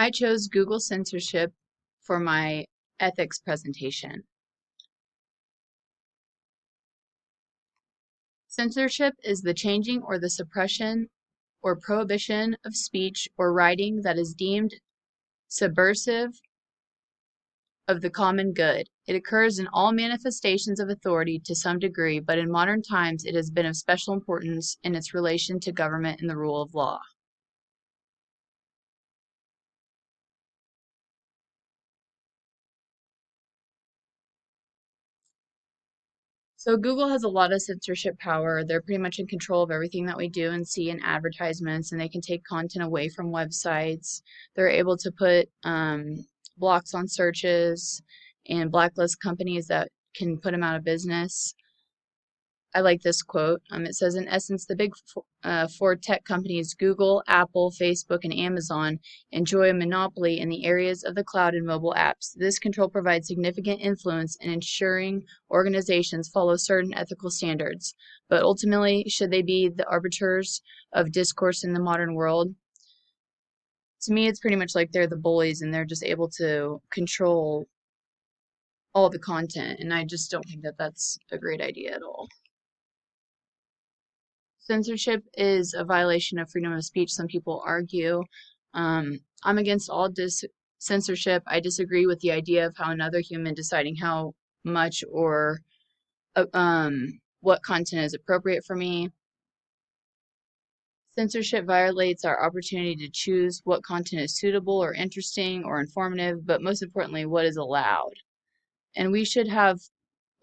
I chose Google censorship for my ethics presentation. Censorship is the changing or the suppression or prohibition of speech or writing that is deemed subversive of the common good. It occurs in all manifestations of authority to some degree, but in modern times it has been of special importance in its relation to government and the rule of law. So Google has a lot of censorship power. They're pretty much in control of everything that we do and see in advertisements, and they can take content away from websites. They're able to put blocks on searches and blacklist companies that can put them out of business. I like this quote. It says, in essence, the big four tech companies, Google, Apple, Facebook, and Amazon, enjoy a monopoly in the areas of the cloud and mobile apps. This control provides significant influence in ensuring organizations follow certain ethical standards. But ultimately, should they be the arbiters of discourse in the modern world? To me, it's pretty much like they're the bullies and they're just able to control all the content. And I just don't think that that's a great idea at all. Censorship is a violation of freedom of speech, some people argue. I'm against all censorship. I disagree with the idea of how another human deciding how much or what content is appropriate for me. Censorship violates our opportunity to choose what content is suitable or interesting or informative, but most importantly, what is allowed. And we should have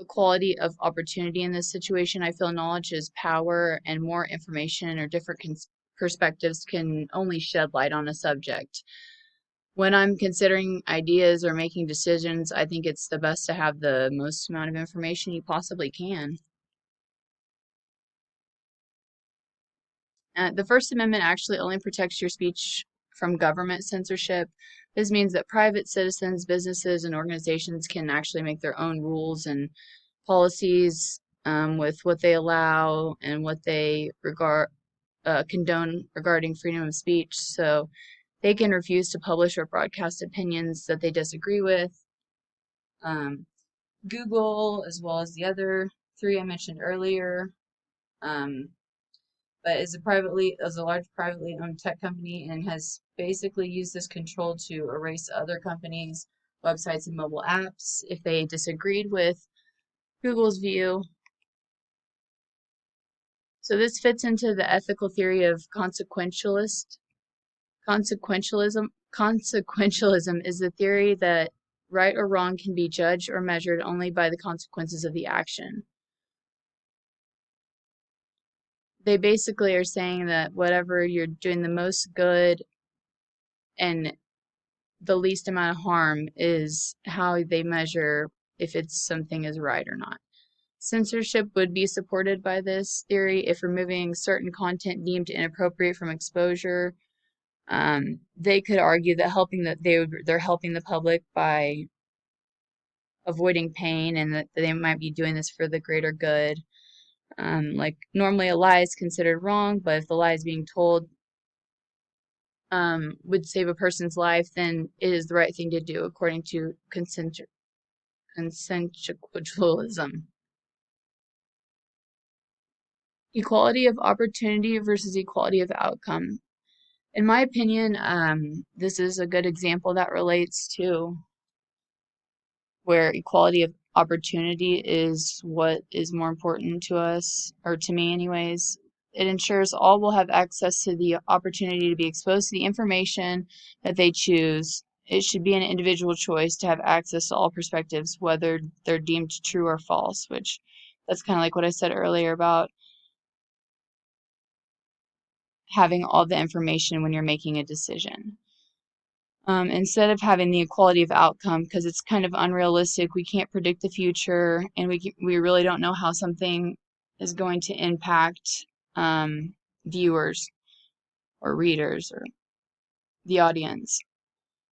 equality of opportunity in this situation. I feel knowledge is power, and more information or different perspectives can only shed light on a subject. When I'm considering ideas or making decisions, I think it's the best to have the most amount of information you possibly can. The First Amendment actually only protects your speech from government censorship. This means that private citizens, businesses, and organizations can actually make their own rules and policies with what they allow and what they condone regarding freedom of speech. So they can refuse to publish or broadcast opinions that they disagree with. Google, as well as the other three I mentioned earlier, but is a large privately owned tech company and has basically used this control to erase other companies' websites and mobile apps if they disagreed with Google's view. So this fits into the ethical theory of consequentialism. Consequentialism is the theory that right or wrong can be judged or measured only by the consequences of the action. They basically are saying that whatever you're doing the most good and the least amount of harm is how they measure if something is right or not. Censorship would be supported by this theory if removing certain content deemed inappropriate from exposure. They could argue that they're helping the public by avoiding pain and that they might be doing this for the greater good. Like normally a lie is considered wrong, but if the lie is being told would save a person's life, then it is the right thing to do according to consensualism. Equality of opportunity versus equality of outcome. In my opinion, this is a good example that relates to where equality of opportunity is what is more important to us, or to me anyways. It ensures all will have access to the opportunity to be exposed to the information that they choose. It should be an individual choice to have access to all perspectives, whether they're deemed true or false, which that's kind of like what I said earlier about having all the information when you're making a decision. Instead of having the equality of outcome, because it's kind of unrealistic, we can't predict the future, and we really don't know how something is going to impact viewers or readers or the audience.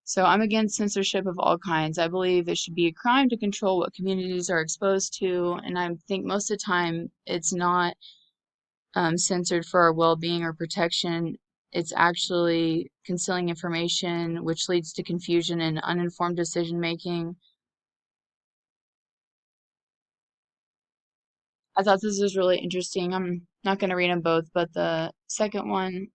So I'm against censorship of all kinds. I believe it should be a crime to control what communities are exposed to, and I think most of the time it's not censored for our well-being or protection. It's actually concealing information, which leads to confusion and uninformed decision making. I thought this was really interesting. I'm not going to read them both, but the second one,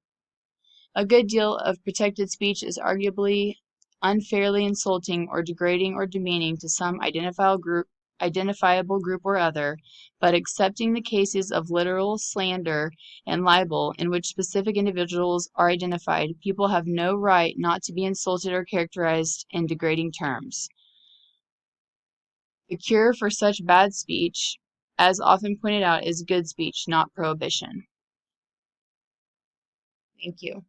a good deal of protected speech is arguably unfairly insulting or degrading or demeaning to some identifiable group or other, but excepting the cases of literal slander and libel in which specific individuals are identified, people have no right not to be insulted or characterized in degrading terms. The cure for such bad speech, as often pointed out, is good speech, not prohibition. Thank you.